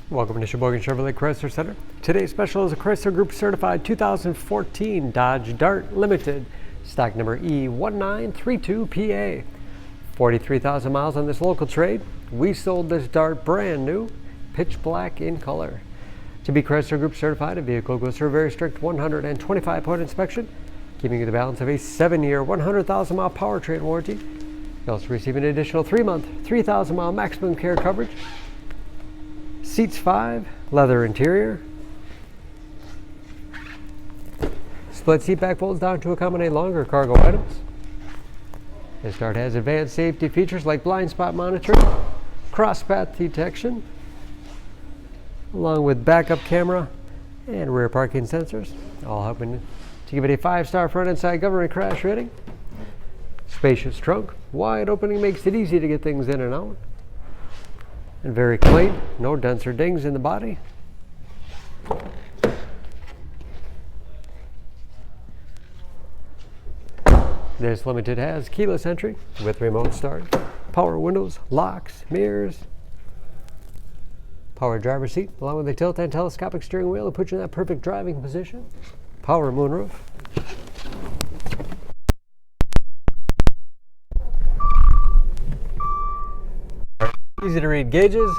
Welcome to Sheboygan Chevrolet Chrysler Center. Today's special is a Chrysler Group certified 2014 Dodge Dart Limited, stock number E1932PA. 43,000 miles on this local trade. We sold this Dart brand new, pitch black in color. To be Chrysler Group certified, a vehicle goes through a very strict 125-point inspection, giving you the balance of a 7-year, 100,000-mile powertrain warranty. You also receive an additional 3-month, 3,000-mile maximum care coverage. Seats 5, leather interior. Split seat back folds down to accommodate longer cargo items. This Dart has advanced safety features like blind spot monitoring, cross path detection, along with backup camera and rear parking sensors, all helping to give it a 5-star front and side government crash rating. Spacious trunk, wide opening makes it easy to get things in and out. And very clean, no dents or dings in the body. This Limited has keyless entry with remote start, power windows, locks, mirrors, power driver's seat, along with a tilt and telescopic steering wheel to put you in that perfect driving position. Power moonroof. Easy to read gauges.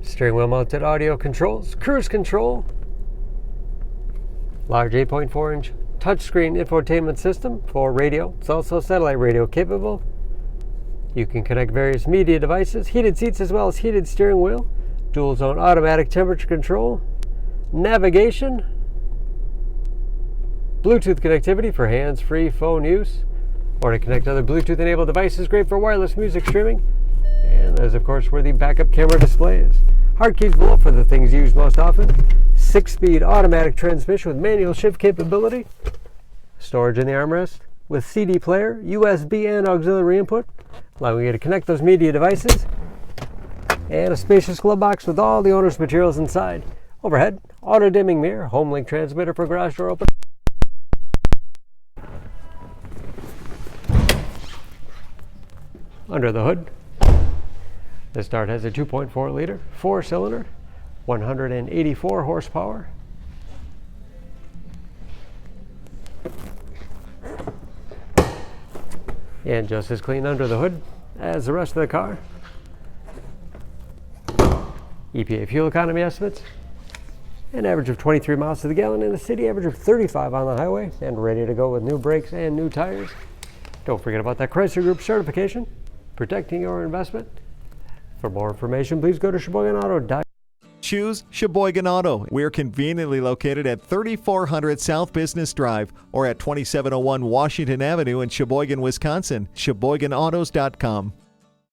Steering wheel mounted audio controls, cruise control, large 8.4-inch touchscreen infotainment system for radio. It's also satellite radio capable. You can connect various media devices, heated seats as well as heated steering wheel, dual zone automatic temperature control, navigation, Bluetooth connectivity for hands-free phone use, or to connect other Bluetooth-enabled devices, great for wireless music streaming. And there's, of course, where the backup camera display is. Hard keys below for the things used most often. 6-speed automatic transmission with manual shift capability. Storage in the armrest with CD player, USB and auxiliary input, allowing you to connect those media devices. And a spacious glove box with all the owner's materials inside. Overhead, auto-dimming mirror, home link transmitter for garage door opener. Under the hood, this Dart has a 2.4-liter, 4-cylinder, 184 horsepower. And just as clean under the hood as the rest of the car. EPA fuel economy estimates, an average of 23 miles to the gallon in the city, average of 35 on the highway, and ready to go with new brakes and new tires. Don't forget about that Chrysler Group certification, protecting your investment. For more information, please go to SheboyganAuto.com. Choose Sheboygan Auto. We're conveniently located at 3400 South Business Drive or at 2701 Washington Avenue in Sheboygan, Wisconsin. SheboyganAutos.com.